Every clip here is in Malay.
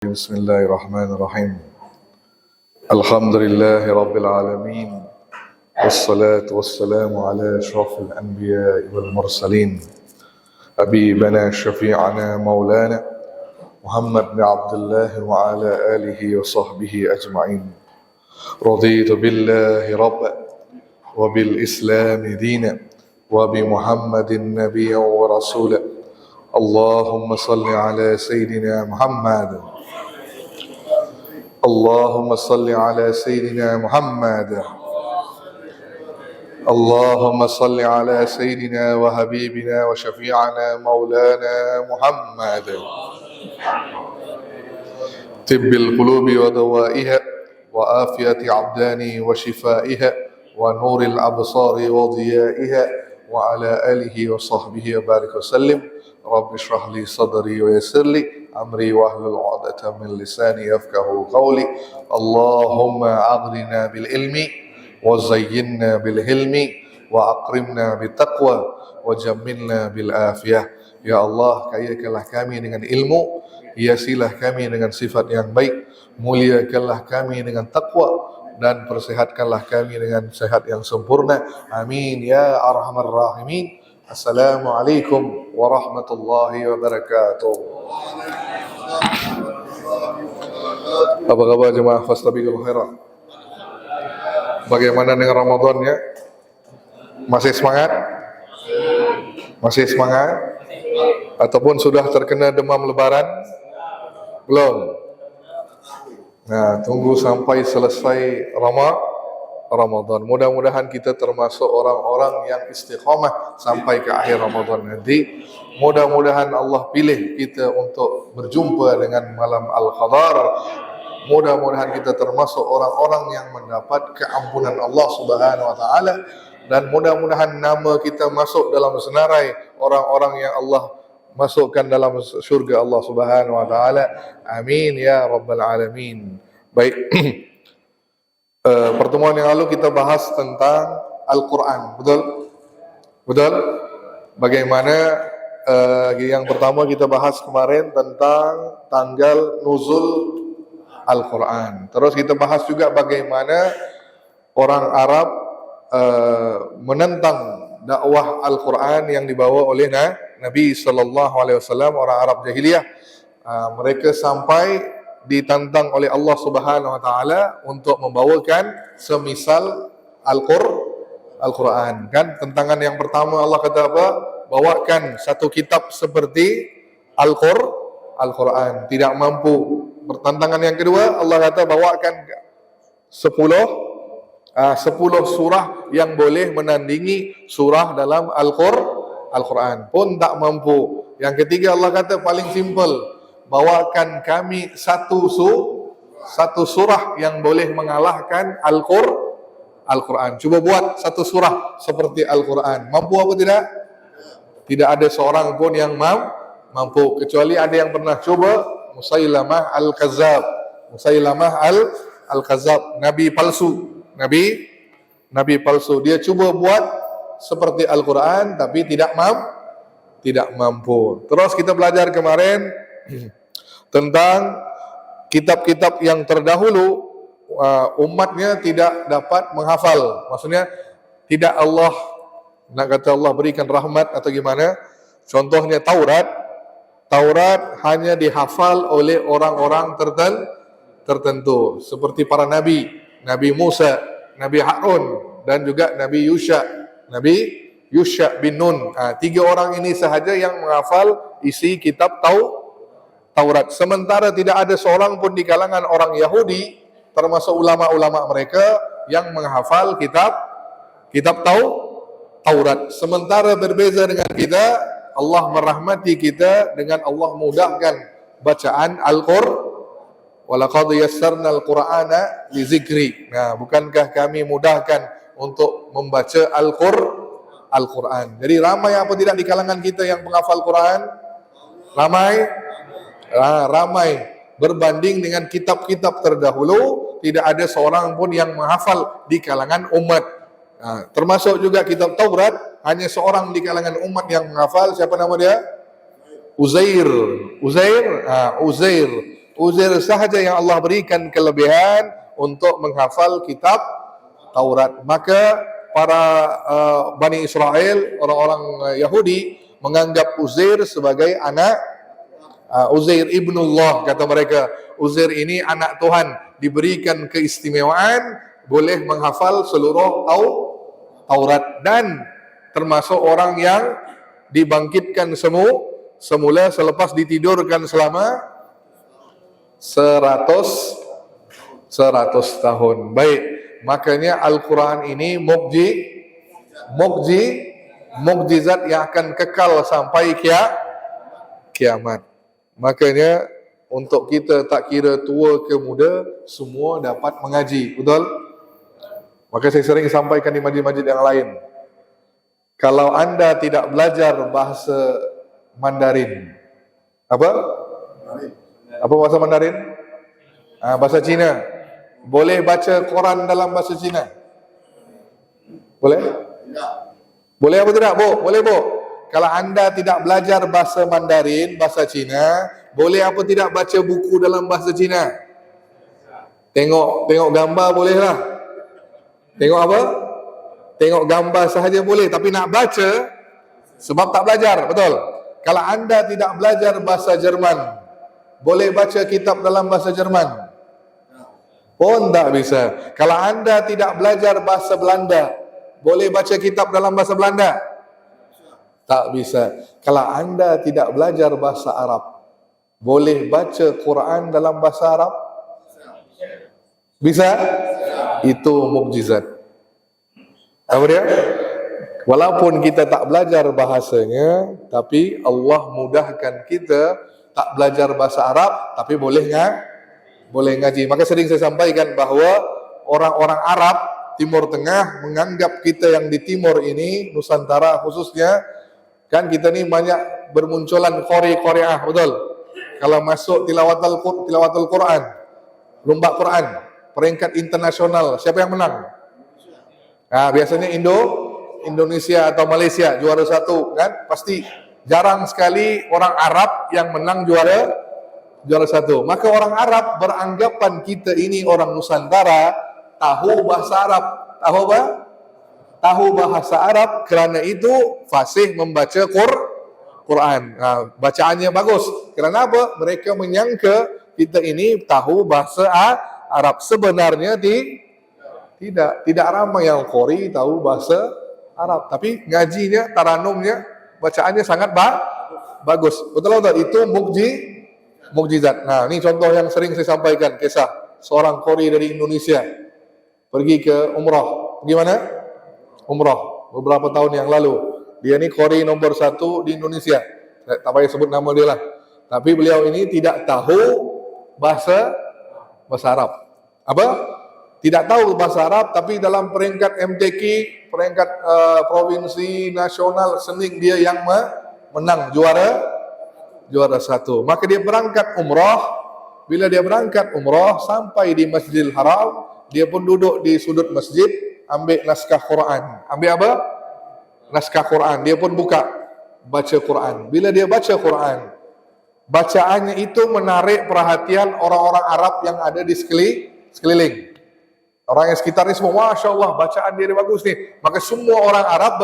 بسم الله الرحمن الرحيم الحمد لله رب العالمين والصلاة والسلام على أشرف الأنبياء والمرسلين حبيبنا شفيعنا مولانا محمد بن عبد الله وعلى آله وصحبه أجمعين رضيت بالله ربا وبالإسلام دينا وبمحمد نبيا ورسولا اللهم صل على سيدنا محمد اللهم صل على سيدنا محمد اللهم صل على سيدنا وحبيبنا وشفيعنا مولانا محمد طب القلوب ودوائها وآفية عبدان وشفائها ونور الأبصار وضيائها وعلى آله وصحبه وبارك وسلم رب اشرح لي صدري ويسر لي أمري واحلل عقدة من لساني يفقهوا قولي اللهم أغننا بالعلم وزينا بالحلم وأكرمنا بالتقوى وجملنا بالعافية. Ya Allah, kayakanlah kami dengan ilmu, hiasilah kami dengan sifat yang baik, muliakanlah kami dengan takwa, dan persehatkanlah kami dengan sehat yang sempurna. Amin ya arhamar rahimin. Assalamualaikum warahmatullahi wabarakatuh. Apa kabar jemaah Fastabiqul Khairat? Bagaimana dengan Ramadannya? Masih semangat? Masih semangat? Ataupun sudah terkena demam lebaran? Belum? Nah, tunggu sampai selesai Ramadan. Mudah-mudahan kita termasuk orang-orang yang istiqamah sampai ke akhir Ramadan nanti. Mudah-mudahan Allah pilih kita untuk berjumpa dengan malam Al-Qadar. Mudah-mudahan kita termasuk orang-orang yang mendapat keampunan Allah Subhanahu wa taala, dan mudah-mudahan nama kita masuk dalam senarai orang-orang yang Allah masukkan dalam syurga Allah Subhanahu wa taala. Amin ya rabbal alamin. Baik. Pertemuan yang lalu kita bahas tentang Al-Quran, betul? Betul? Bagaimana yang pertama kita bahas kemarin tentang tanggal nuzul Al-Quran. Terus kita bahas juga bagaimana orang Arab menentang dakwah Al-Quran yang dibawa oleh Nabi sallallahu alaihi wasallam, orang Arab jahiliyah. Mereka sampai ditantang oleh Allah Subhanahu wa taala untuk membawakan semisal Al-Quran. Kan tentangan yang pertama Allah kata apa? Bawakan satu kitab seperti Al-Quran. Tidak mampu. Pertantangan yang kedua Allah kata bawakan 10 surah yang boleh menandingi surah dalam Al-Quran, pun tak mampu. Yang ketiga Allah kata paling simple, bawakan kami satu surah yang boleh mengalahkan Al-Quran. Cuba buat satu surah seperti Al-Quran. Mampu apa tidak? Tidak ada seorang pun yang mampu, kecuali ada yang pernah coba, Musailamah Al-Kazzab. Musailamah Al-Kazzab, nabi palsu. Nabi palsu. Dia cuba buat seperti Al-Quran tapi tidak mampu. Terus kita belajar kemarin tentang kitab-kitab yang terdahulu umatnya tidak dapat menghafal. Maksudnya tidak Allah, nak kata Allah berikan rahmat atau gimana. Contohnya Taurat hanya dihafal oleh orang-orang tertentu, seperti para nabi, Nabi Musa, Nabi Harun, dan juga Nabi Yusha bin Nun. 3 orang ini sahaja yang menghafal isi kitab Taurat. Sementara tidak ada seorang pun di kalangan orang Yahudi, termasuk ulama-ulama mereka, yang menghafal kitab Taurat. Sementara berbeza dengan kita, Allah merahmati kita dengan Allah mudahkan bacaan Al-Qur'an. Walaqad yassarnal Qur'ana lizikri. Nah, bukankah kami mudahkan untuk membaca Al-Quran. Jadi ramai apa tidak di kalangan kita yang menghafal Quran? Ramai. Berbanding dengan kitab-kitab terdahulu, tidak ada seorang pun yang menghafal di kalangan umat. Termasuk juga kitab Taurat, hanya seorang di kalangan umat yang menghafal. Siapa nama dia? Uzair. Uzair sahaja yang Allah berikan kelebihan untuk menghafal kitab Taurat. Maka para Bani Israel, orang-orang Yahudi, menganggap Uzair sebagai anak Uzair ibnullah, kata mereka. Uzair ini anak Tuhan, diberikan keistimewaan, boleh menghafal seluruh Taurat, dan termasuk orang yang dibangkitkan semula selepas ditidurkan selama 100 tahun. Baik, makanya Al-Quran ini mukjizat yang akan kekal sampai kiamat. Makanya untuk kita, tak kira tua ke muda, semua dapat mengaji. Betul? Maka saya sering sampaikan di majlis-majlis yang lain, kalau anda tidak belajar bahasa Mandarin, apa bahasa Mandarin? Bahasa Cina. Boleh baca Quran dalam bahasa Cina? Boleh? Boleh apa tidak, Bu? Boleh, Bu? Kalau anda tidak belajar bahasa Mandarin, bahasa Cina, boleh apa tidak baca buku dalam bahasa Cina? Tengok gambar bolehlah. Tengok apa? Tengok gambar sahaja boleh, tapi nak baca sebab tak belajar, betul? Kalau anda tidak belajar bahasa Jerman, boleh baca kitab dalam bahasa Jerman? Pun tak bisa. Kalau anda tidak belajar bahasa Belanda, boleh baca kitab dalam bahasa Belanda? Tak bisa. Kalau anda tidak belajar bahasa Arab, boleh baca Quran dalam bahasa Arab? Bisa? Itu mukjizat. Apa dia? Walaupun kita tak belajar bahasanya, tapi Allah mudahkan kita tak belajar bahasa Arab, tapi boleh ngaji. Maka sering saya sampaikan bahawa orang-orang Arab Timur Tengah menganggap kita yang di Timur ini, Nusantara khususnya, kan kita ni banyak bermunculan Qori-Qori'ah, betul? Kalau masuk tilawatul Quran, lomba Quran, peringkat internasional, siapa yang menang? Biasanya Indonesia atau Malaysia juara satu, kan? Pasti jarang sekali orang Arab yang menang juara satu. Maka orang Arab beranggapan kita ini orang Nusantara tahu bahasa Arab. Tahu bahasa Arab, kerana itu fasih membaca Quran. Bacaannya bagus. Kerana apa? Mereka menyangka kita ini tahu bahasa Arab. Sebenarnya tidak ramai yang Qori tahu bahasa Arab, tapi ngajinya, taranumnya, bacaannya sangat bagus. Betul tak? Itu mukjizat. Ini contoh yang sering saya sampaikan, kisah seorang Qori dari Indonesia pergi ke umrah. Gimana? Umrah beberapa tahun yang lalu. Dia ni Qori nombor 1 di Indonesia. Saya tak payah sebut nama dia lah. Tapi beliau ini tidak tahu bahasa Arab. Apa? Tidak tahu bahasa Arab, tapi dalam peringkat MTQ, peringkat provinsi nasional Sening, dia yang menang juara 1. Maka dia berangkat umrah. Bila dia berangkat umrah sampai di Masjidil Haram, dia pun duduk di sudut masjid, ambil naskah Quran. Ambil apa? Naskah Quran. Dia pun buka, baca Quran. Bila dia baca Quran, bacaannya itu menarik perhatian orang-orang Arab yang ada di sekeliling. Orang yang sekitar ni semua, Masya Allah, bacaan dia bagus ni. Maka semua orang Arab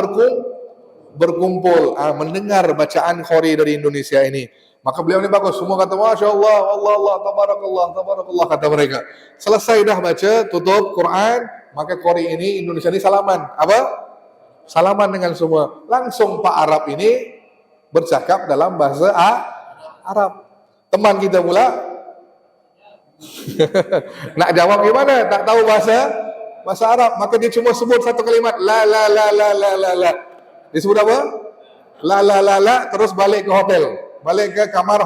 berkumpul mendengar bacaan Qori dari Indonesia ini. Maka beliau ni bagus, semua kata Masya Allah, Allah, tabarakallah, kata mereka. Selesai dah baca, tutup Quran, maka Qori ini, Indonesia ini salaman. Apa? Salaman dengan semua. Langsung Pak Arab ini bercakap dalam bahasa Arab. Teman kita pula nak jawab gimana? Tak tahu bahasa Arab. Maka dia cuma sebut satu kalimat, la. Dia sebut apa? La, terus balik ke hotel. Balik ke kamar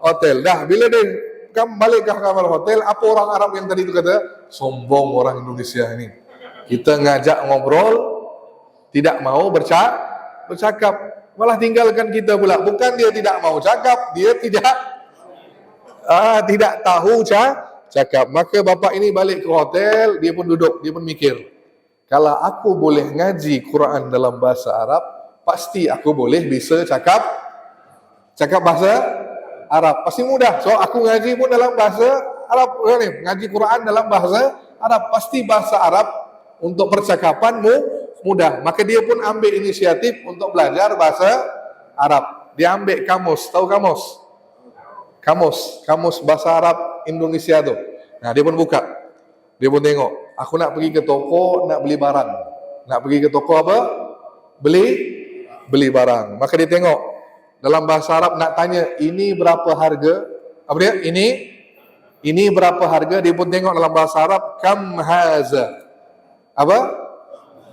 hotel. Dah, bila dia balik ke kamar hotel, apa orang Arab yang tadi itu kata? Sombong orang Indonesia ini. Kita ngajak ngobrol, tidak mau bercakap. Malah tinggalkan kita pula. Bukan dia tidak mau cakap, dia tidak tahu cakap. Maka bapa ini balik ke hotel, dia pun duduk, dia pun mikir, kalau aku boleh ngaji Quran dalam bahasa Arab, pasti aku boleh bisa cakap Arab. Pasti mudah. So aku ngaji pun dalam bahasa Arab. Ngaji Quran dalam bahasa Arab. Pasti bahasa Arab untuk percakapanmu mudah. Maka dia pun ambil inisiatif untuk belajar bahasa Arab. Dia ambil kamus. Tahu kamus? Kamus bahasa Arab Indonesia tu. Nah, dia pun buka. Dia pun tengok. Aku nak pergi ke toko nak beli barang. Nak pergi ke toko apa? Beli barang. Maka dia tengok dalam bahasa Arab nak tanya ini berapa harga? Apa dia? Ini berapa harga? Dia pun tengok dalam bahasa Arab kam haza. Apa?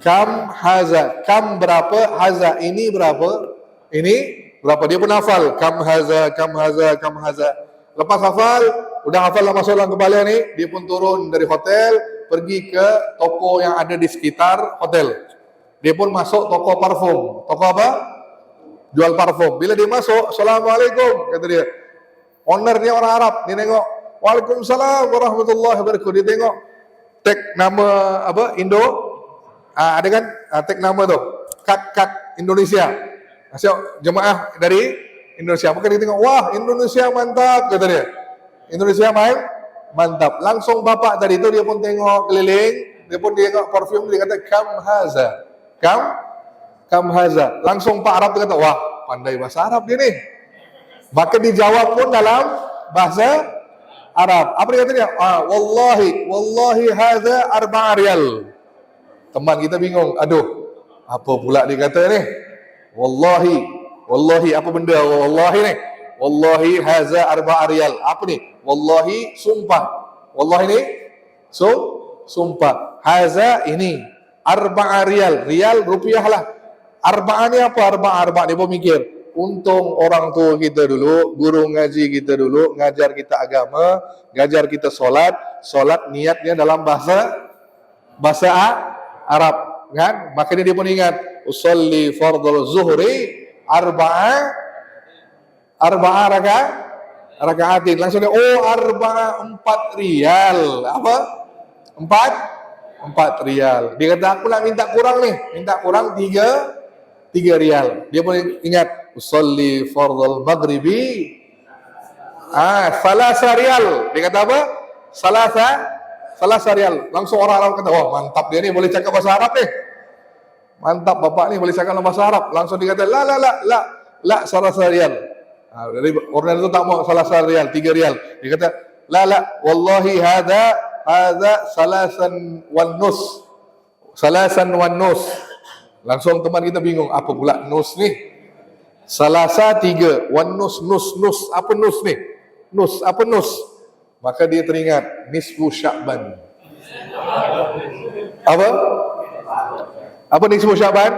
Kam haza. Kam berapa? Haza. Ini berapa? Ini berapa? Dia pun hafal kam haza, kam haza, kam haza. Lepas hafal, udah hafal lah masuk dalam kepala ni, dia pun turun dari hotel pergi ke toko yang ada di sekitar hotel. Dia pun masuk toko parfum. Toko apa? Jual parfum. Bila dia masuk, Assalamualaikum, kata dia. Ownernya orang Arab. Dia tengok, Waalaikumsalam warahmatullahi wabarakatuh. Dia tengok tag nama apa? Indo. Ada kan? Tag nama tu. Kad Indonesia. Asyik jemaah dari Indonesia. Maka dia tengok, wah Indonesia mantap, kata dia. Indonesia mantap. Langsung bapak tadi tu dia pun tengok keliling. Dia pun tengok parfum. Dia kata, kam haza. Kam haza. Langsung Pak Arab dia kata, wah pandai bahasa Arab dia ni. Maka dijawab pun dalam bahasa Arab. Apa dia kata dia? Wallahi haza 4 riyal. Teman kita bingung. Aduh, apa pula dia kata ni? Wallahi apa benda wallahi ni? Wallahi haza 4 riyal. Apa ni? Wallahi sumpah. Wallahi ni sumpah. Haza ini 4 riyal. Riyal rupiah lah. Arba'ah ni apa? Arba'ah. Dia pun mikir, untung orang tua kita dulu, guru ngaji kita dulu, ngajar kita agama, ngajar kita solat niatnya dalam bahasa Arab, kan? Makanya dia pun ingat, usolli fardhu zuhri arba'a rakaatin. Langsung dia, 4 riyal. Apa? 4 riyal. Dia kata, aku nak minta kurang nih, minta kurang 3 riyal. Dia pun ingat, usolli fardhu maghribi 3 riyal. Dia kata apa? Salasa riyal. Langsung orang Arab kata, wah mantap dia ni boleh cakap bahasa Arab ni. Mantap bapak ni boleh cakap bahasa Arab. Langsung dia kata, la salasa riyal. Dari orang itu tak mau salasa riyal, 3 riyal. Dia kata, la wallahi hadza salasan wan nus. Langsung teman kita bingung, apa pula nus ni? Salasa 3, wan nus. Apa nus ni? Apa nus? Maka dia teringat nisfu Sya'ban. Apa nisfu Sya'ban?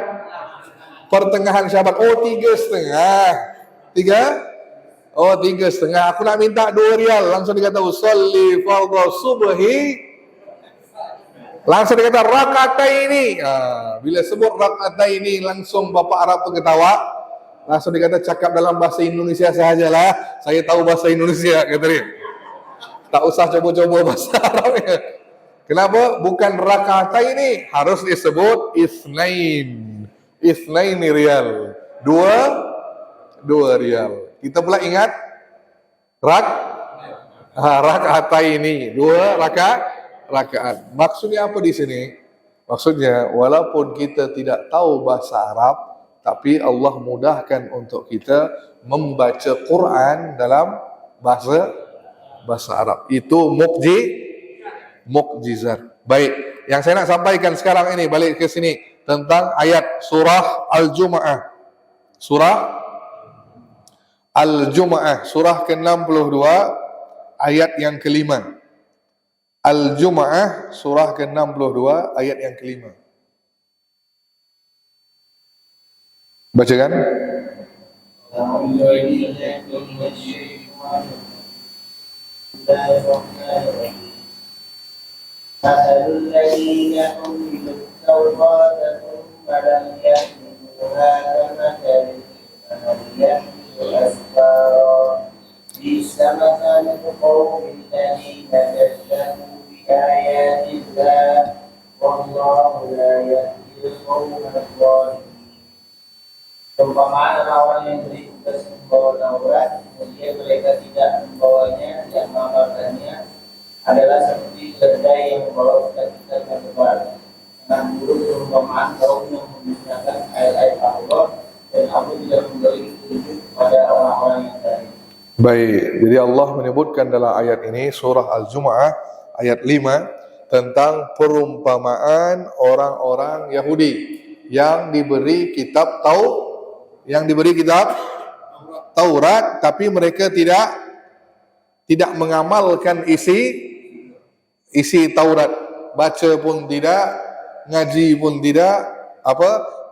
Pertengahan Sya'ban. 3,5. 3,5. Aku nak minta 2 riyal. Langsung dia kata, usolli fardhu subhi. Langsung dia kata, rakataini. Bila sebut rakataini, langsung bapak Arab tu ketawa. Langsung dia kata, cakap dalam bahasa Indonesia sahajalah. Saya tahu bahasa Indonesia, kata dia. Tak usah coba-coba bahasa Arab. Kenapa? Bukan rakataini, harus disebut isnaini riyal. 2 riyal. Kita pula ingat rakataini, 2 rakaat. Maksudnya apa di sini? Maksudnya walaupun kita tidak tahu bahasa Arab, tapi Allah mudahkan untuk kita membaca Quran dalam bahasa Arab. Itu mukjizat. Baik, yang saya nak sampaikan sekarang ini, balik ke sini, tentang ayat surah Al-Jumu'ah. Surah Al-Jumu'ah, surah ke-62, ayat yang ke-5. Al-Jumu'ah, surah ke-62, ayat yang ke-5. Bacakan. الذين حملوا التوراة ثم لم يحملوها كمثل الحمار يحمل أسفارا بئس مثل القوم الذين كذبوا بآيات الله والله لا يهدي القوم الظالمين. Perumpamaan orang yang beri tugas membawa Taurat, kemudian mereka tidak membawanya, tidak mengamalkannya, adalah seperti keledai yang membawa kitab-kitab yang tebal. Dengan buruk perumpamaan kaum yang memusnahkan ayat-ayat Allah, dan aku tidak memberi petunjuk kepada orang-orang yang tadi. Baik, jadi Allah menyebutkan dalam ayat ini surah Al-Jumu'ah ayat 5 tentang perumpamaan orang-orang Yahudi yang diberi kitab Taurat, tapi mereka tidak mengamalkan isi Taurat, baca pun tidak, ngaji pun tidak,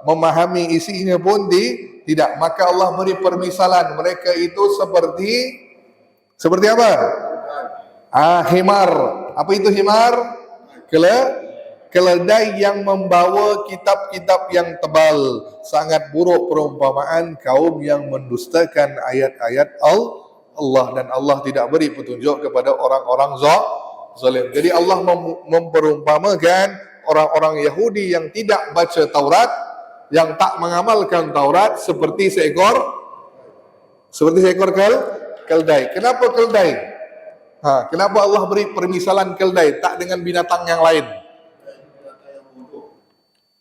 memahami isinya pun tidak. Maka Allah beri permisalan mereka itu seperti apa? Himar. Apa itu himar? Keledai yang membawa kitab-kitab yang tebal. Sangat buruk perumpamaan kaum yang mendustakan ayat-ayat Allah, dan Allah tidak beri petunjuk kepada orang-orang zalim. Jadi Allah memperumpamakan orang-orang Yahudi yang tidak baca Taurat, yang tak mengamalkan Taurat seperti seekor keldai. Kenapa keldai? Kenapa Allah beri permisalan keldai, tak dengan binatang yang lain?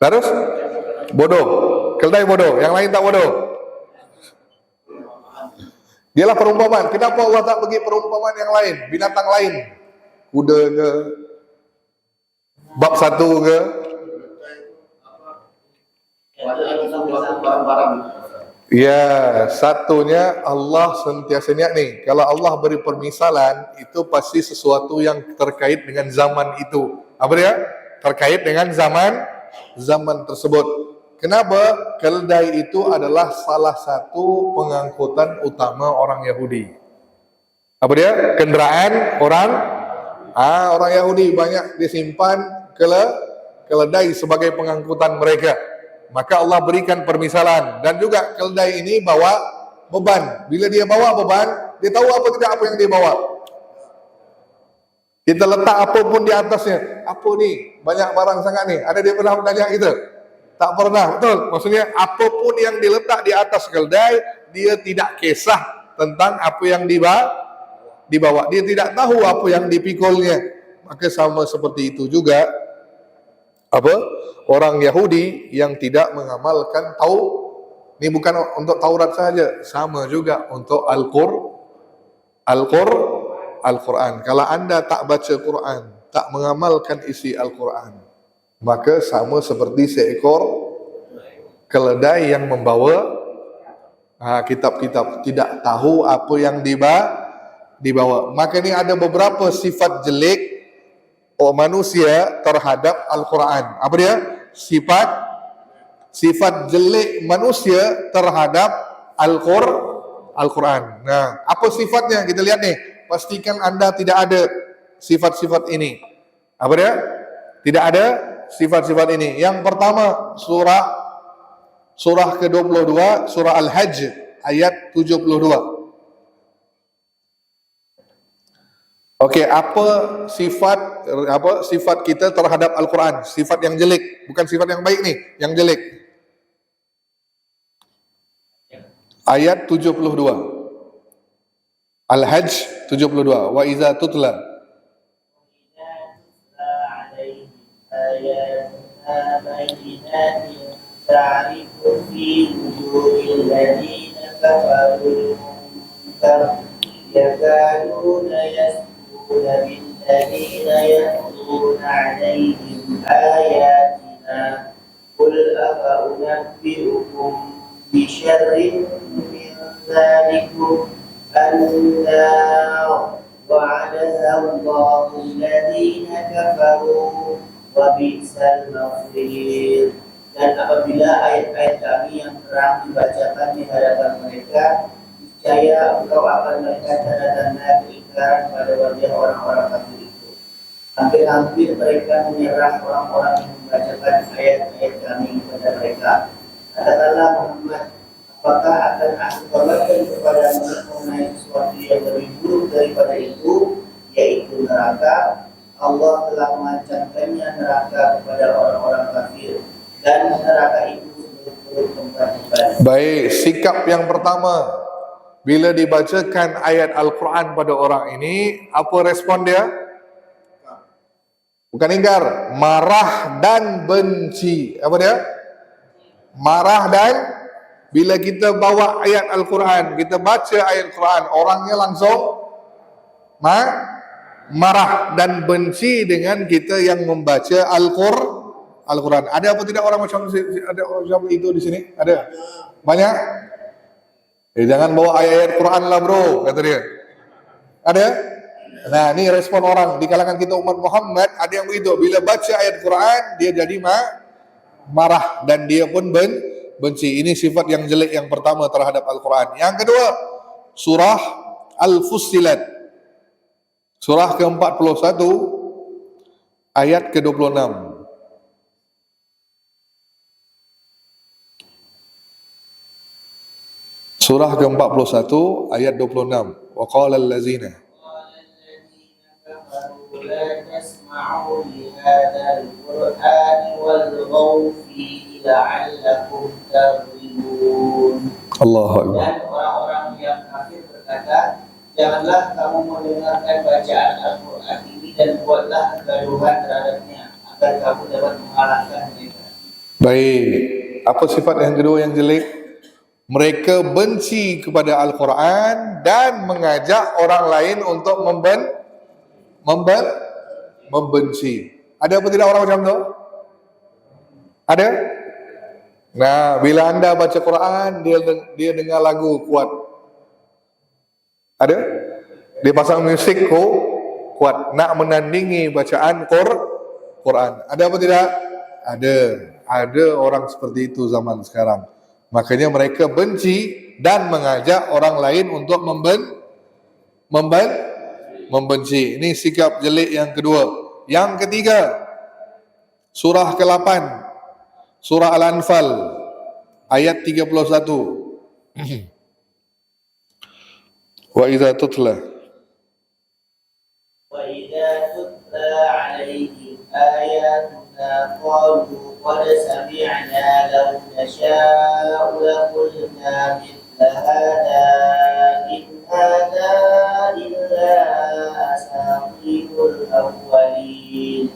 Terus bodoh, keldai bodoh, yang lain tak bodoh. Dialah perumpamaan. Kenapa Allah tak bagi perumpamaan yang lain, binatang lain, kuda ke, bab 1 ke? Ya, satunya Allah sentiasa niat nih. Kalau Allah beri permisalan, itu pasti sesuatu yang terkait dengan zaman itu. Apa dia? Terkait dengan zaman tersebut. Kenapa? Keldai itu adalah salah satu pengangkutan utama orang Yahudi. Apa dia? Kendaraan orang Yahudi banyak disimpan keledai sebagai pengangkutan mereka. Maka Allah berikan permisalan. Dan juga keledai ini bawa beban. Bila dia bawa beban, dia tahu apa tidak apa yang dia bawa. Kita letak apapun di atasnya. Apa nih? Banyak barang sangat nih. Ada dia pernah bertanya gitu? Tak pernah, betul. Maksudnya apapun yang diletak di atas keledai, dia tidak kisah tentang apa yang dibawa. Dia tidak tahu apa yang dipikulnya. Maka sama seperti itu juga orang Yahudi yang tidak mengamalkan ini bukan untuk Taurat saja, sama juga untuk Al-Quran. Kalau anda tak baca Quran, tak mengamalkan isi Al-Quran, maka sama seperti seekor keledai yang membawa kitab-kitab, tidak tahu apa yang dibawa. Maka ini ada beberapa sifat jelek manusia terhadap Al-Quran. Apa dia? Sifat jelek manusia terhadap Al-Quran. Nah, apa sifatnya? Kita lihat nih. Pastikan anda tidak ada sifat-sifat ini. Apa dia? Tidak ada sifat-sifat ini. Yang pertama, surah ke-22, surah Al-Hajj ayat 72. Okey, apa sifat kita terhadap Al-Quran? Sifat yang jelek, bukan sifat yang baik nih, yang jelek. Ayat 72. Al-Hajj 72. Wa iza tutla ta'rifu fi wujuhil ladina kafaru yakaduna بالذين يتلون عليهم آياتنا قل أفأنبئكم بشر من ذلكم النار وعدها الله الذين كفروا وبئس المصير. Dan apabila ayat-ayat kami yang terang dibacakan di hadapan mereka, niscaya engkau akan melihat tanda-tanda keingkaran pada wajah orang-orang kafir itu. Hampir-hampir mereka menyerang orang-orang yang membacakan ayat-ayat kami kepada mereka. Katakanlah Muhammad, apakah akan aku kabarkan kepada mereka mengenai sesuatu yang lebih buruk daripada itu, yaitu neraka? Allah telah mengancamkannya neraka kepada orang-orang kafir, dan neraka itu turut tempat ibadah. Baik, sikap yang pertama, bila dibacakan ayat Al-Quran pada orang ini, apa respon dia? Bukan ingkar, marah dan benci. Apa dia? Marah dan, bila kita bawa ayat Al-Quran, kita baca ayat Al-Quran, orangnya langsung marah dan benci dengan kita yang membaca Al-Quran. Ada apa tidak orang macam itu di sini? Ada? Banyak? Jangan bawa ayat-ayat Quran lah bro, kata dia. Ada? Nah, ini respon orang di kalangan kita umat Muhammad, ada yang begitu. Bila baca ayat Quran, dia jadi marah dan dia pun benci. Ini sifat yang jelek yang pertama terhadap Al-Quran. Yang kedua, surah Al-Fussilat, surah ke-41 ayat ke-26. Surah ke-41 ayat 26. Wa qala allazina لا تسمعوا لهذا القرآن والغوا فيه لعلكم تغلبون. Allahu Akbar. Dan orang-orang yang kafir berkata, janganlah kamu mendengarkan bacaan Al-Quran ini dan buatlah kegaduhan terhadapnya agar kamu dapat mengalahkan mereka. Baik, apa sifat yang kedua yang jelek? Mereka benci kepada Al-Quran dan mengajak orang lain untuk membenci. Ada apa tidak orang macam tu? Ada? Nah, bila anda baca Quran, dia dengar lagu kuat. Ada? Dia pasang musik kuat, nak menandingi bacaan Quran. Ada apa tidak? Ada orang seperti itu zaman sekarang. Makanya mereka benci dan mengajak orang lain untuk membenci. Ini sikap jelek yang kedua. Yang ketiga, surah ke-8, surah Al-Anfal ayat 31. Wa idza tutla alaihim ayatuna qalu qad sami'na law nasha'u laqulna mithla hadha in hadha illa asatirul awwalin.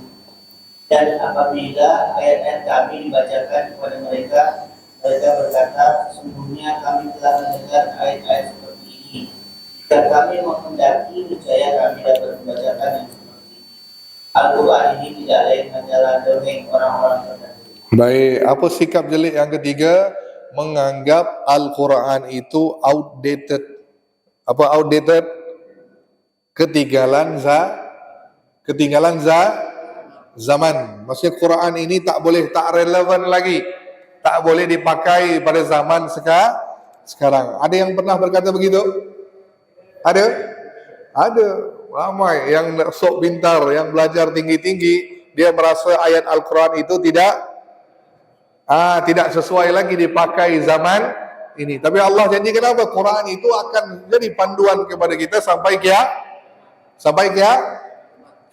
Dan apabila ayat-ayat kami dibacakan kepada mereka, mereka berkata, sesungguhnya kami telah mendengar ayat-ayat seperti ini. Jika kami menghendaki, niscaya kami dapat membacakan yang seperti ini. Al-Quran ini tidak lain hanyalah dongeng orang-orang terdahulu. Baik, apa sikap jelek yang ketiga? Menganggap Al-Quran itu outdated. Apa outdated? Ketinggalan zaman. Maksudnya Quran ini tak relevan lagi. Tak boleh dipakai pada zaman sekarang. Ada yang pernah berkata begitu? Ada. Ramai yang sok pintar, yang belajar tinggi-tinggi, dia merasa ayat Al-Quran itu tidak sesuai lagi dipakai zaman ini. Tapi Allah janji kenapa? Quran itu akan jadi panduan kepada kita sampai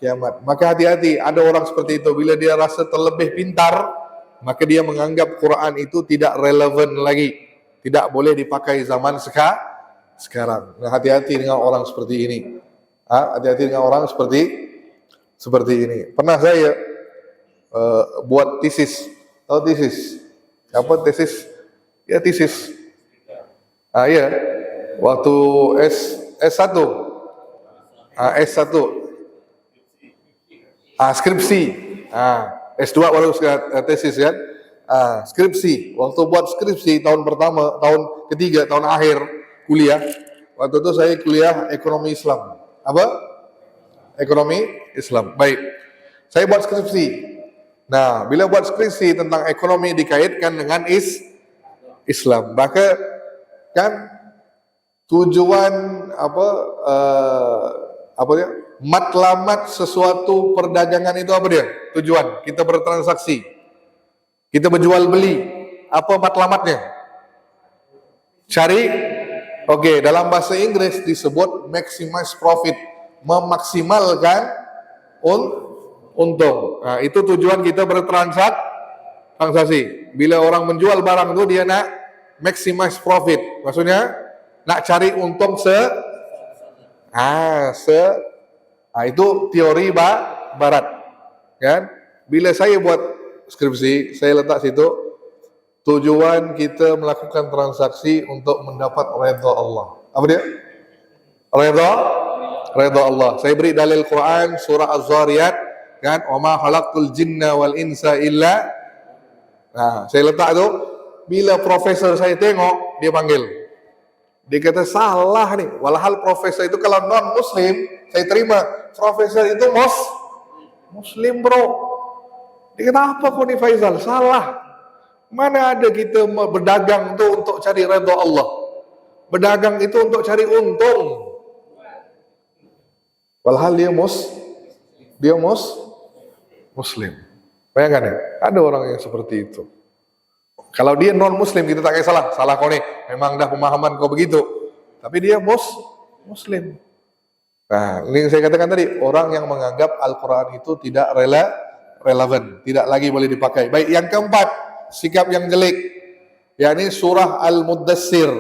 kiamat. Maka hati-hati, ada orang seperti itu. Bila dia rasa terlebih pintar, maka dia menganggap Quran itu tidak relevan lagi, tidak boleh dipakai zaman sekarang. Nah, hati-hati dengan orang seperti ini. Hati-hati dengan orang seperti ini. Pernah saya buat tesis. Tahu tesis? Apa tesis? Ya tesis. Ya. Waktu S1. S1. Skripsi. S2 baru tesis kan. Skripsi. Waktu buat skripsi tahun pertama, tahun ketiga, tahun akhir kuliah. Waktu itu saya kuliah ekonomi Islam. Apa? Ekonomi Islam. Baik. Saya buat skripsi. Nah, bila buat skripsi tentang ekonomi dikaitkan dengan Islam, maka kan tujuan matlamat sesuatu perdagangan itu apa dia? Tujuan kita bertransaksi, kita berjual beli. Apa matlamatnya? Dalam bahasa Inggris disebut maximize profit, memaksimalkan untung. Nah, itu tujuan kita transaksi. Bila orang menjual barang itu dia nak maximize profit. Maksudnya nak cari untung itu teori barat. Kan? Bila saya buat skripsi, saya letak situ tujuan kita melakukan transaksi untuk mendapat redha Allah. Apa dia? Redha Allah. Saya beri dalil Quran surah Az-Zariyat, kan? Wa ma khalaqtul jinna wal insa illa. Nah, saya letak tu. Bila profesor saya tengok, dia panggil. Dia kata salah nih. Walhal profesor itu kalau non muslim, saya terima. Profesor itu muslim, bro. Dia kata apa kau ni Faizal? Salah. Mana ada kita berdagang tu untuk cari redha Allah? Berdagang itu untuk cari untung. Walhal dia muslim. Bayangkan ya, ada orang yang seperti itu. Kalau dia non muslim kita tak kisah salah kau ni. Memang dah pemahaman kau begitu. Tapi dia muslim. Nah, ini yang saya katakan tadi, orang yang menganggap Al-Quran itu tidak relevan, tidak lagi boleh dipakai. Baik, yang keempat, sikap yang jelek, yakni surah Al-Muddassir,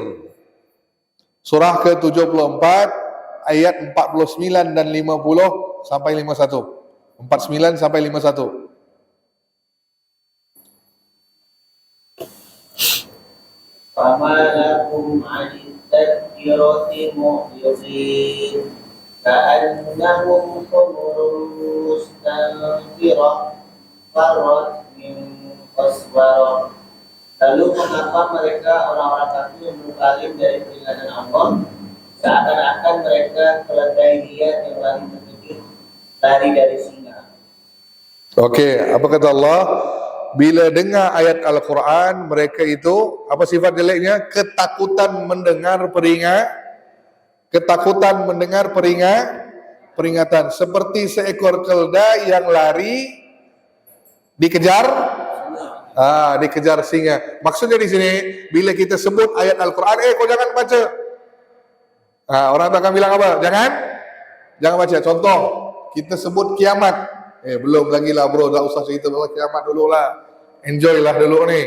surah ke-74 ayat 49 dan 50 sampai 51. 49 sampai 51. فَمَا لَكُمْ عَنِ التَّذْكِرَةِ مُعْرِضِينَ كَأَنَّهُمْ حُمُرٌ مُسْتَنفِرَةٌ فَرَّتْ مِنْ قَسْوَرَةٍ. Lalu mengapa mereka orang-orang kafir berpaling dari peringatan Allah, seakan-akan mereka keledai liar yang lari terkejut, lari dari singa. Okey, apa kata Allah? Bila dengar ayat Al-Quran, mereka itu, apa sifat jeleknya? Ketakutan mendengar peringatan. Seperti seekor keledai yang lari, dikejar singa. Maksudnya di sini, bila kita sebut ayat Al-Quran, kau jangan baca. Orang akan bilang apa? Jangan baca. Contoh, kita sebut kiamat. Belum lagi lah bro, tak usah cerita pasal kiamat dulu lah. Enjoy lah dulu ni.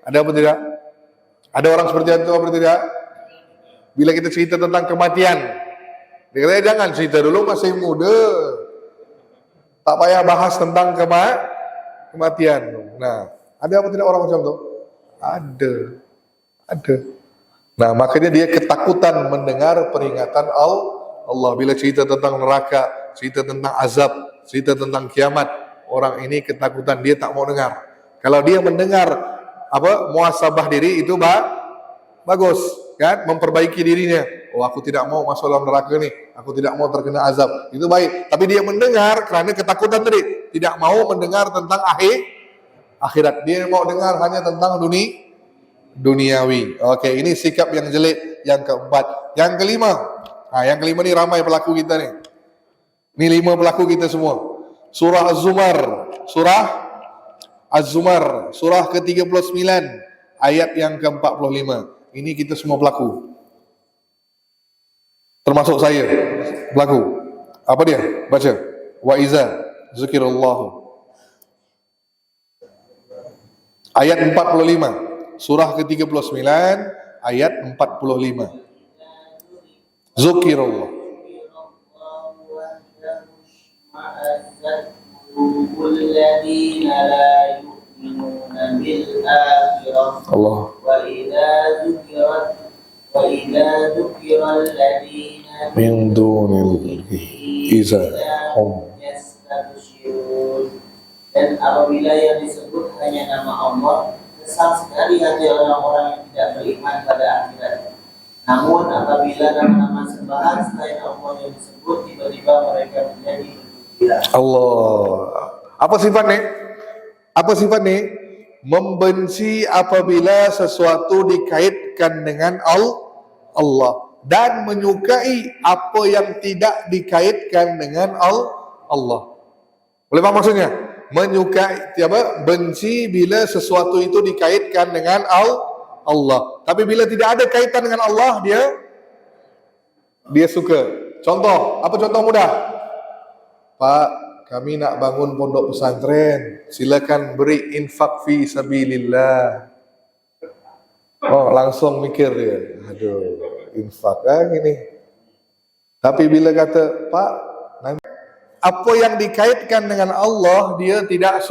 Ada apa tidak? Ada orang seperti itu apa tidak? Bila kita cerita tentang kematian, dia kata jangan cerita dulu, masih muda. Tak payah bahas tentang kematian. Nah, ada apa tidak orang macam tu? Ada. Nah, makanya dia ketakutan mendengar peringatan Allah. Bila cerita tentang neraka, cerita tentang azab, cerita tentang kiamat, orang ini ketakutan, dia tak mau dengar. Kalau dia mendengar muhasabah diri itu bagus, kan? Memperbaiki dirinya. Oh, aku tidak mau masuk dalam neraka ni, aku tidak mau terkena azab. Itu baik. Tapi dia mendengar kerana ketakutan tadi, tidak mau mendengar tentang akhirat. Dia mau dengar hanya tentang duniawi. Okey, ini sikap yang jelek yang keempat. Yang kelima. Yang kelima ni ramai pelaku kita ni. Ni 5 pelaku kita semua. Surah Az-Zumar, surah ke-39, ayat yang ke-45. Ini kita semua pelaku. Termasuk saya, pelaku. Apa dia? Baca. Wa iza zikirallahu. Ayat 45. Surah ke-39, ayat 45. Zikirallah. الذين لا يؤمنون بالآخرة الله وإذا ذكر الذين من دونه إذا هم يستبشرون. Dan apabila yang disebut hanya nama Allah, kesal sekali hati orang-orang yang tidak beriman pada akhirat. Namun apabila nama-nama sembahan selain Allah yang disebut, tiba-tiba mereka menjadi Allah. Apa sifat ni? Membenci apabila sesuatu dikaitkan dengan Allah dan menyukai apa yang tidak dikaitkan dengan Allah. Boleh faham maksudnya? Menyukai benci bila sesuatu itu dikaitkan dengan Allah. Tapi bila tidak ada kaitan dengan Allah, dia suka. Contoh, apa contoh mudah? Pak, kami nak bangun pondok pesantren, silakan beri infak fi sabilillah. Oh, langsung mikir dia, aduh, infak gini. Tapi bila kata, Pak, nanti apa yang dikaitkan dengan Allah dia tidak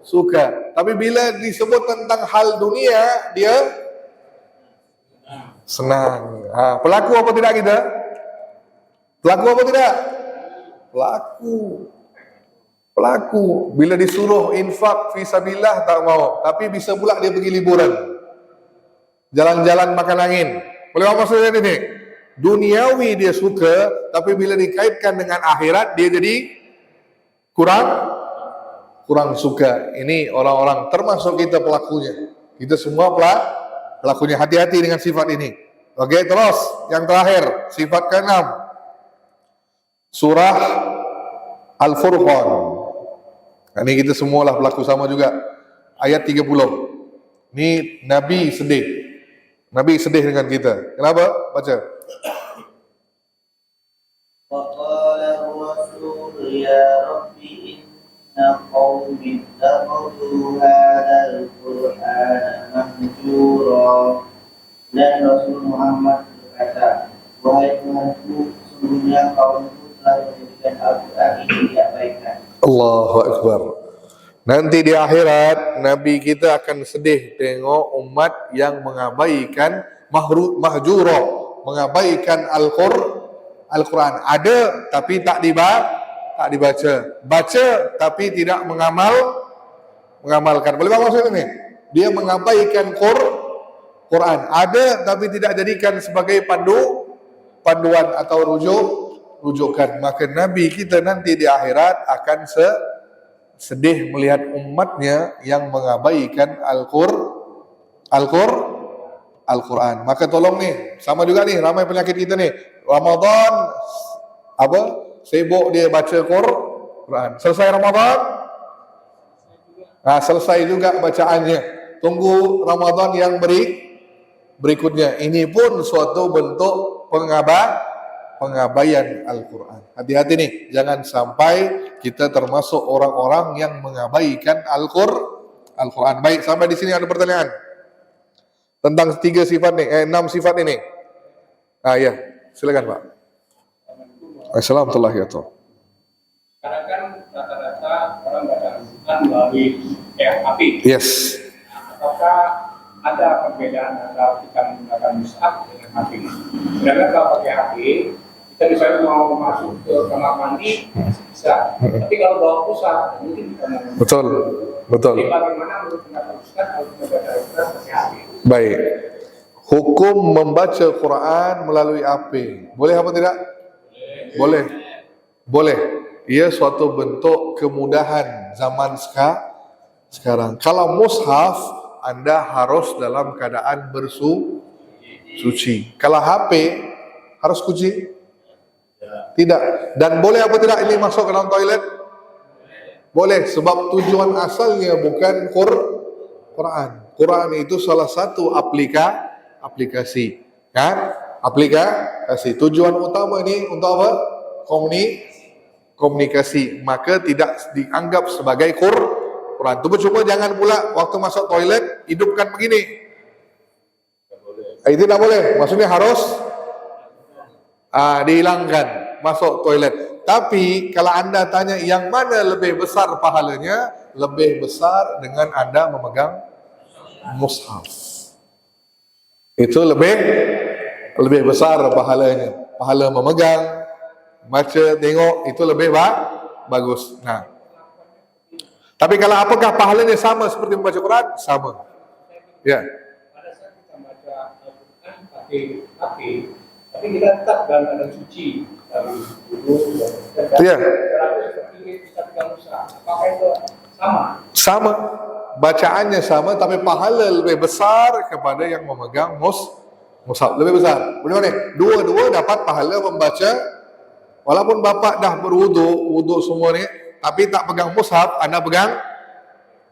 suka. Tapi bila disebut tentang hal dunia, dia senang. Pelaku apa tidak kita? Pelaku apa tidak? Pelaku. Bila disuruh infak fisabilillah tak mau. Tapi bisa pula dia pergi liburan. Jalan-jalan makan angin. Boleh apa maksudnya ini? Duniawi dia suka, tapi bila dikaitkan dengan akhirat dia jadi kurang suka. Ini orang-orang termasuk kita pelakunya. Kita semua pelakunya. Hati-hati dengan sifat ini. Oke, terus yang terakhir, sifat ke-6. Surah Al-Furqan. Ini kita semualah pelaku sama juga. Ayat 30. Ini Nabi sedih. Nabi sedih dengan kita. Kenapa? Baca. Waqala ar-rasul ya rabbi inna qawmi ittakhadhu hadzal qur'ana mahjura. Dan Rasul Muhammad berkata, wahai Tuhanku, sesungguhnya kaumku telah menjadikan Al-Quran ini diabaikan. Allahu Akbar. Nanti di akhirat Nabi kita akan sedih tengok umat yang mengabaikan mahjura, mengabaikan Al-Quran. Ada tapi tak dibaca. Baca tapi tidak mengamalkan. Boleh maksud ini? Dia mengabaikan Quran. Ada tapi tidak jadikan sebagai panduan atau rujukan. Maka Nabi kita nanti di akhirat akan sedih melihat umatnya yang mengabaikan Al-Quran. Maka tolong nih, sama juga nih, ramai penyakit kita nih. Ramadan, sibuk dia baca Quran. Selesai Ramadan, selesai juga bacaannya. Tunggu Ramadan yang berikutnya. Ini pun suatu bentuk pengabaian Al-Quran. Hati-hati nih, jangan sampai kita termasuk orang-orang yang mengabaikan Al-Quran. Baik, sampai di sini ada pertanyaan tentang 6 sifat ini. Ya, silakan Pak. Assalamualaikum warahmatullahi wabarakatuh. Sekarang kan rata-rata orang baca Al-Quran melalui HP. Yes. Apakah ada perbedaan antara kita menggunakan mushaf dengan HP? Sedangkan kalau pakai HP, kita misalnya mau masuk ke kamar mandi bisa. Tapi kalau bawa mushaf, mungkin kita mau. Betul. Jadi bagaimana menurut pendapat Ustaz kalau kita baca Al-Quran pakai HP? Baik. Hukum membaca Quran melalui HP. Boleh apa tidak? Boleh. Ia suatu bentuk kemudahan zaman sekarang. Kalau mushaf, Anda harus dalam keadaan bersuci. Kalau HP, harus kuci? Tidak. Dan boleh apa tidak ini masuk ke dalam toilet? Boleh, sebab tujuan asalnya bukan Quran. Quran itu salah satu aplikasi. Kan? Aplikasi. Tujuan utama ini untuk apa? Komunikasi. Maka tidak dianggap sebagai Quran. Cuma jangan pula waktu masuk toilet hidupkan begini. Itu tidak boleh. Maksudnya harus dihilangkan masuk toilet. Tapi kalau Anda tanya yang mana lebih besar pahalanya, lebih besar dengan Anda memegang mushaf. Itu lebih besar pahalanya. Pahala memegang, baca, tengok, itu lebih bagus. Nah, tapi kalau apakah pahalanya sama seperti membaca Quran? Sama. Ya. Pada saat kita baca Al-Quran pakai HP, tapi kita tetap dalam keadaan suci dari dulu dan seperti kita pegang mushaf. Apakah itu Sama. Bacaannya sama, tapi pahala lebih besar kepada yang memegang mushaf. Lebih besar. Bagaimana? Dua-dua dapat pahala membaca. Walaupun bapak dah berwudu semua ni, tapi tak pegang mushaf, Anda pegang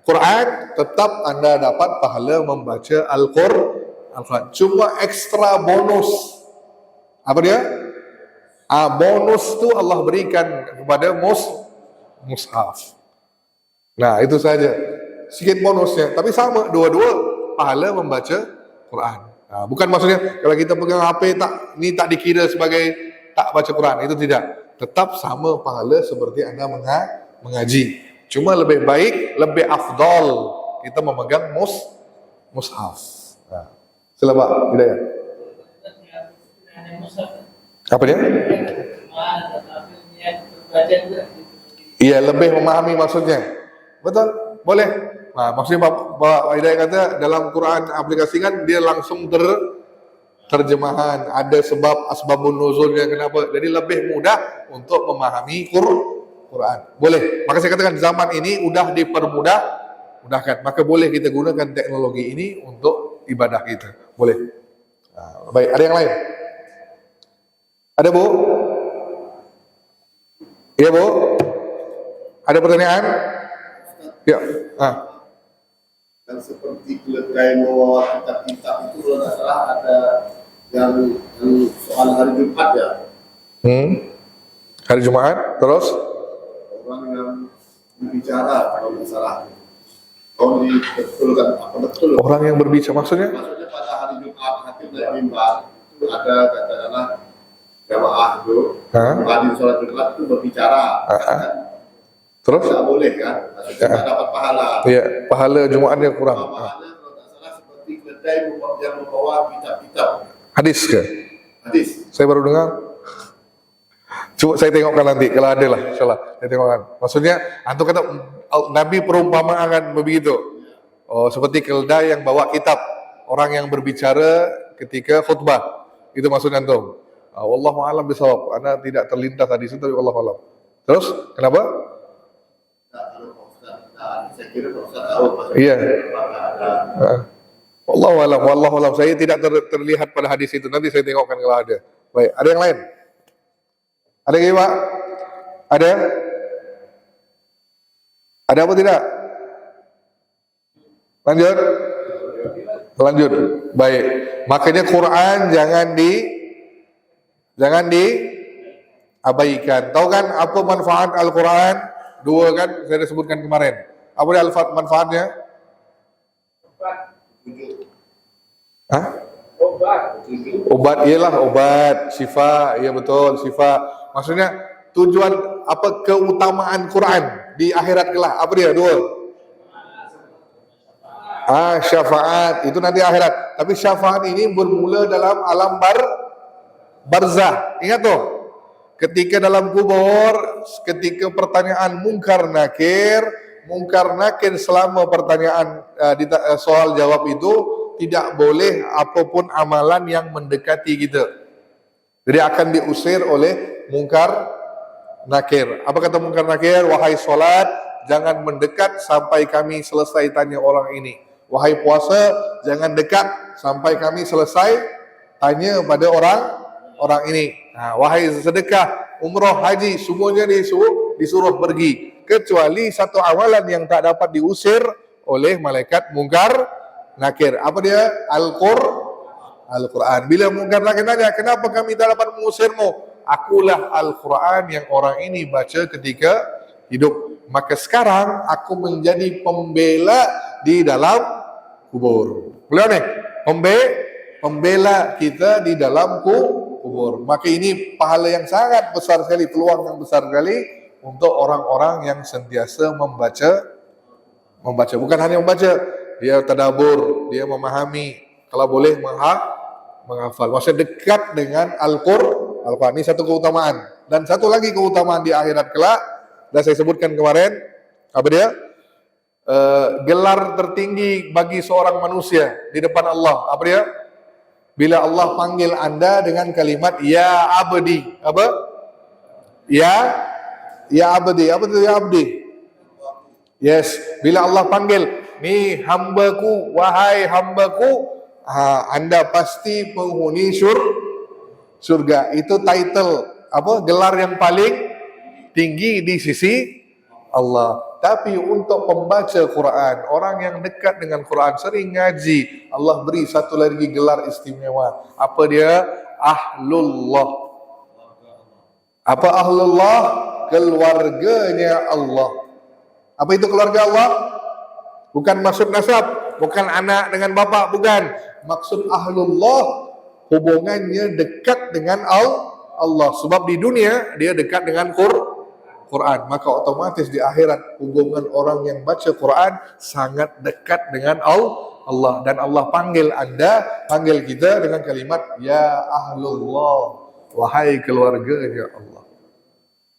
Quran, tetap Anda dapat pahala membaca Al-Quran. Cuma ekstra bonus. Apa dia? Bonus tu Allah berikan kepada mushaf. Nah, itu saja. Sedikit bonusnya, tapi sama dua-dua pahala membaca Quran. Nah, bukan maksudnya kalau kita pegang HP ini tak dikira sebagai tak baca Quran, itu tidak. Tetap sama pahala seperti Anda mengaji. Cuma lebih baik, lebih afdal kita memegang mushaf. Nah, sila Pak, tidak ya? Apa dia? Iya, lebih memahami maksudnya. Betul, boleh. Nah, maksudnya Pak Hidayat kata dalam Quran aplikasikan dia langsung terjemahan, ada asbabun nuzulnya kenapa. Jadi lebih mudah untuk memahami Quran. Boleh. Maka saya katakan zaman ini udah mudahkan. Maka boleh kita gunakan teknologi ini untuk ibadah kita. Boleh. Nah, baik, ada yang lain? Ada Bu? Iya Bu? Ada pertanyaan? Ya. Dan seperti keledai membawa kitab-kitab itu kalau tidak salah ada yang soal hari Jumat ya. Hari Jumat, terus? Orang yang berbicara kalau tidak salah. Kalau dibetulkan, apa betul? Orang yang berbicara maksudnya? Maksudnya pada hari Jumat hakim dari mimbar itu ada katakanlah jamaah itu hadir sholat Jumat itu berbicara. Terus? Tidak boleh kan? Maksudnya tidak dapat pahala. Iya, pahala Jumatnya kurang. Pahalanya kalau tidak salah seperti keledai yang membawa kitab-kitab. Hadis ke? Hadis. Saya baru dengar. Coba saya tengokkan nanti kalau ada lah, insyaallah saya tengokkan. Maksudnya antum kata Nabi perumpamaan begitu. Oh, seperti keledai yang bawa kitab, orang yang berbicara ketika khutbah. Itu maksudnya antum. Wallahu a'lam bishawab. Anda tidak terlintas hadis itu, tapi wallahu a'lam. Terus kenapa? Saya kira Pak Ustaz tahu. Iya. Wallahu a'lam. Saya tidak terlihat pada hadis itu. Nanti saya tengokkan kalau ada. Baik, ada yang lain? Ada lagi Pak? Ada? Ada apa tidak? Lanjut. Baik. Makanya Quran jangan diabaikan. Tahu kan apa manfaat Al-Quran? Dua kan saya sebutkan kemarin. Apa dia manfaatnya? Obat, iyalah obat, syifa, iya betul, syifa. Maksudnya tujuan apa keutamaan Quran di akhirat kelak? Apa dia? Dua. Syafaat itu nanti akhirat. Tapi syafaat ini bermula dalam alam barzah. Ingat tuh. Ketika dalam kubur, ketika pertanyaan mungkar nakir selama pertanyaan soal jawab itu tidak boleh apapun amalan yang mendekati kita. Jadi akan diusir oleh mungkar nakir. Apa kata mungkar nakir? Wahai solat, jangan mendekat sampai kami selesai tanya orang ini. Wahai puasa, jangan dekat sampai kami selesai tanya pada orang ini. Nah, wahai sedekah, umrah, haji, semuanya disuruh pergi. Kecuali satu amalan yang tak dapat diusir oleh malaikat mungkar nakir. Apa dia? Al-Quran. Bila mungkar nakir tanya, kenapa kami tak dapat mengusirmu? Akulah Al-Quran yang orang ini baca ketika hidup. Maka sekarang aku menjadi pembela di dalam kubur. Boleh nih? Pembela kita di dalam kubur. Maka ini pahala yang sangat besar sekali, peluang yang besar sekali untuk orang-orang yang sentiasa membaca. Bukan hanya membaca, dia tadabbur, dia memahami, kalau boleh menghafal. Maksudnya dekat dengan Al-Quran. Ini satu keutamaan. Dan satu lagi keutamaan di akhirat kelak, dan saya sebutkan kemarin, apa dia? Gelar tertinggi bagi seorang manusia di depan Allah. Apa dia? Bila Allah panggil Anda dengan kalimat ya abdi. Apa? Ya abdi. Apa itu ya abdi? Yes. Bila Allah panggil, nih hambaku, wahai hambaku, Anda pasti penghuni surga. Itu title, apa? Gelar yang paling tinggi di sisi Allah. Tapi untuk pembaca Quran, orang yang dekat dengan Quran, sering ngaji, Allah beri satu lagi gelar istimewa. Apa dia? Ahlullah. Apa ahlullah? keluarganya Allah. Apa itu keluarga Allah? Bukan maksud nasab, bukan anak dengan bapak, bukan. Maksud ahlullah, hubungannya dekat dengan Allah. Sebab di dunia dia dekat dengan Quran. Maka otomatis di akhirat hubungan orang yang baca Quran sangat dekat dengan Allah. Dan Allah panggil Anda, panggil kita dengan kalimat ya ahlullah, wahai keluarganya Allah.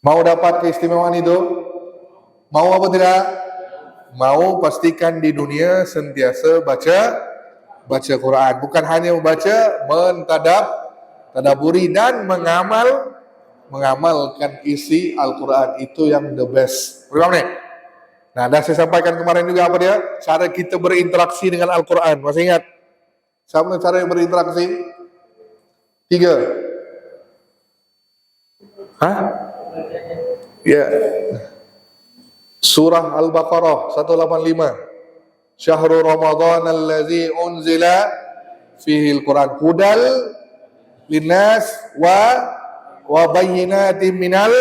Mau dapat keistimewaan itu? Mau apa tidak? Mau, pastikan di dunia sentiasa baca Quran. Bukan hanya membaca, mentadaburi dan mengamalkan isi Al-Quran. Itu yang the best. Bagaimana nih? Nah, dah saya sampaikan kemarin juga apa dia? Cara kita berinteraksi dengan Al-Quran. Masih ingat? Sama cara yang berinteraksi? 3. Hah? Ya. Surah Al-Baqarah 185. Syahrul Ramadan allazi unzila fihi al-Quran hudal linnas wa bayyinatin minal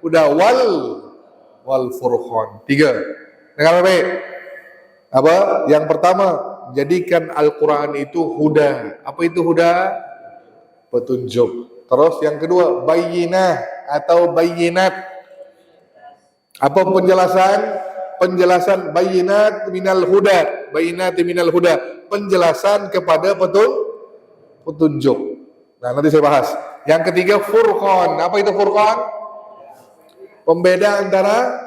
huda wal furqan. 3. Dengar baik. Apa? Yang pertama, jadikan Al-Quran itu huda. Apa itu huda? Petunjuk. Terus yang kedua, bayyinah atau bayyinat. Apa penjelasan? Penjelasan bayyinat minal huda. Bayyinat minal huda. Penjelasan kepada petunjuk. Nah, nanti saya bahas. Yang ketiga, furqan. Apa itu furqan? Pembeda antara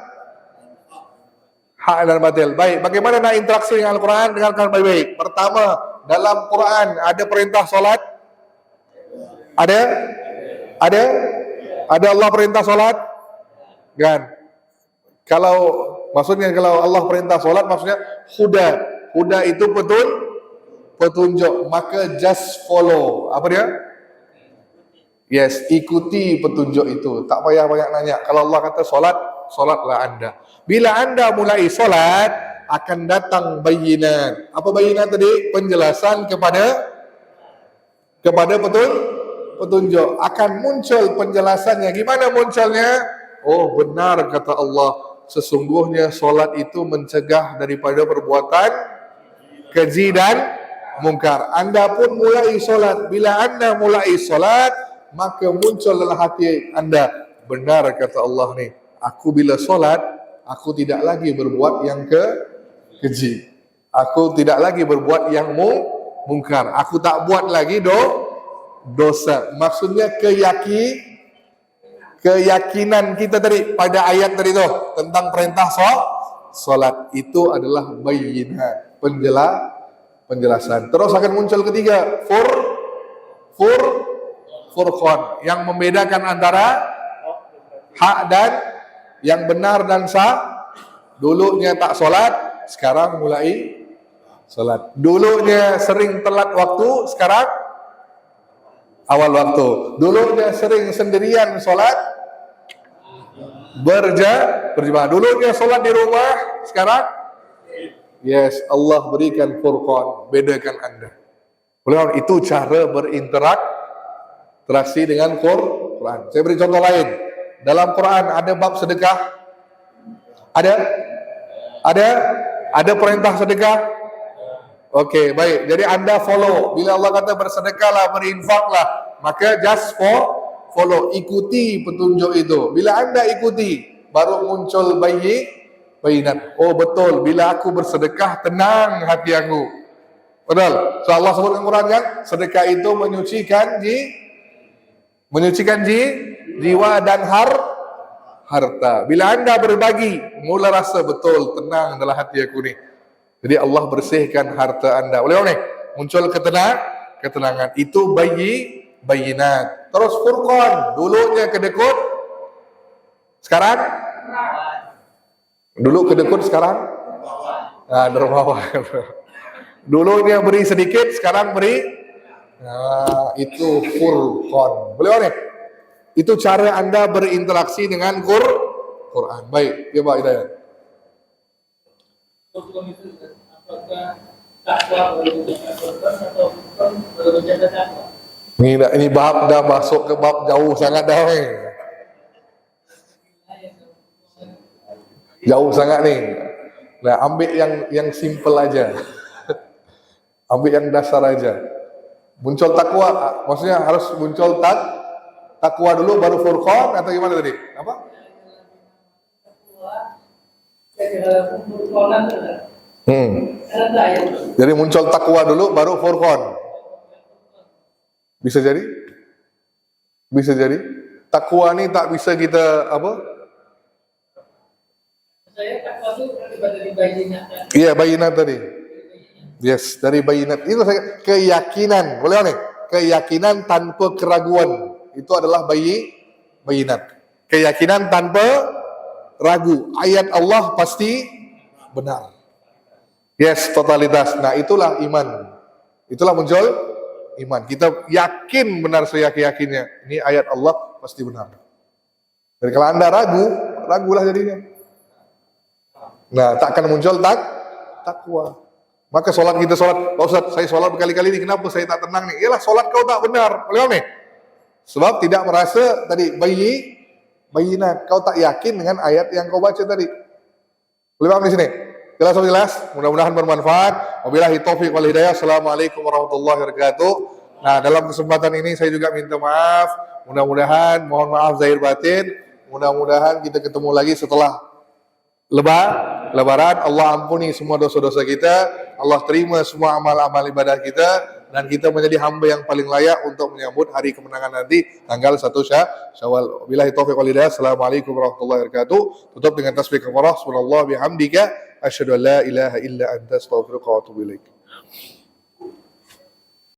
hak dan batil. Baik, bagaimana nak interaksi dengan Al-Quran? Dengarkan baik-baik. Pertama, dalam Quran ada perintah solat? Ada? Ada Allah perintah solat? Kan? Kalau Allah perintah solat, maksudnya huda itu petunjuk, maka just follow. Apa dia? Yes, ikuti petunjuk itu. Tak payah banyak nanya. Kalau Allah kata solat, solatlah Anda. Bila Anda mulai solat, akan datang bayyinat. Apa bayyinat tadi? Penjelasan kepada petunjuk. Akan muncul penjelasannya. Gimana munculnya? Oh, benar kata Allah. Sesungguhnya solat itu mencegah daripada perbuatan keji dan mungkar. Anda pun mulai solat. Bila Anda mulai solat, maka muncul dalam hati Anda, benar kata Allah nih, aku bila solat, aku tidak lagi berbuat yang keji. Aku tidak lagi berbuat yang mungkar. Aku tak buat lagi dosa. Maksudnya keyakinan kita tadi pada ayat tadi tu tentang perintah solat itu adalah bayyinat, penjelasan. Terus akan muncul ketiga, furqan, yang membedakan antara hak dan yang benar dan sah. Dulunya tak solat, sekarang mulai solat. Dulunya sering telat waktu, sekarang awal waktu. Dulunya sering sendirian solat, berjamaah. Dulunya solat di rumah, sekarang yes, Allah berikan furqan, bedakan Anda. Boleh, itu cara berinteraksi dengan Quran. Saya beri contoh lain. Dalam Quran ada bab sedekah? Ada perintah sedekah? Oke, baik. Jadi Anda follow. Bila Allah kata bersedekahlah, berinfaklah, maka just follow, ikuti petunjuk itu. Bila Anda ikuti, baru muncul bayyinat. Oh betul, bila aku bersedekah, tenang hati aku. Betul. So Allah sebut dalam Quran kan, sedekah itu menyucikan jiwa dan harta. Bila Anda berbagi, mula rasa betul, tenang dalam hati aku ni. Jadi Allah bersihkan harta Anda. Boleh ni? Muncul ketenangan. Itu bayyinat. Terus furqan, dulunya kedekut, sekarang? Dulu kedekut, sekarang? Dermawan. Dulunya beri sedikit, sekarang beri. Itu furqan. Boleh ni? Itu cara Anda berinteraksi dengan Quran. Baik, ya Pak Hidayat. Apakah takwa berbentuk Al-Quran atau Quran berbentuk takwa? Ini bab dah masuk ke bab jauh sangat dah. Jauh sangat nih. Nah, ambil yang simple aja. Ambil yang dasar aja. Muncul takwa, maksudnya harus muncul takwa dulu baru furqan atau gimana tadi? Apa? Jadi muncul takwa dulu baru furqan. Bisa jadi? Bisa jadi. Takwa ini tak bisa kita apa? Saya takwa itu dari bayinat. Iya, bayinat tadi. Yes, dari bayinat. Itu saya keyakinan. Boleh nih? Keyakinan tanpa keraguan. Itu adalah bayinat. Keyakinan tanpa ragu. Ayat Allah pasti benar. Yes, totalitas. Nah, itulah iman. Itulah muncul iman. Kita yakin benar seyakin-yakinnya. Ini ayat Allah pasti benar. Dan kalau Anda ragulah jadinya. Nah, tak akan muncul takwa. Maka sholat kita sholat, Pak Ustaz, saya sholat berkali-kali ini, kenapa saya tak tenang nih? Ialah sholat kau tak benar. Boleh nih? Sebab tidak merasa tadi bayinat. Kau tak yakin dengan ayat yang kau baca tadi. Boleh paham di sini? Jelas? Mudah-mudahan bermanfaat. Wabillahi taufiq wal hidayah. Assalamualaikum warahmatullahi wabarakatuh. Nah, dalam kesempatan ini saya juga minta maaf. Mudah-mudahan, mohon maaf zahir batin. Mudah-mudahan kita ketemu lagi setelah Lebaran. Allah ampuni semua dosa-dosa kita. Allah terima semua amal-amal ibadah kita. Dan kita menjadi hamba yang paling layak untuk menyambut hari kemenangan nanti tanggal 1 Syawal. Wabillahi taufiq wal hidayah. Assalamualaikum warahmatullahi wabarakatuh. Tutup dengan tasbih kafarah. Subhanallah bihamdika. Asyhadu an la ilaha illa anta astaghfiruka wa atubu ilaik.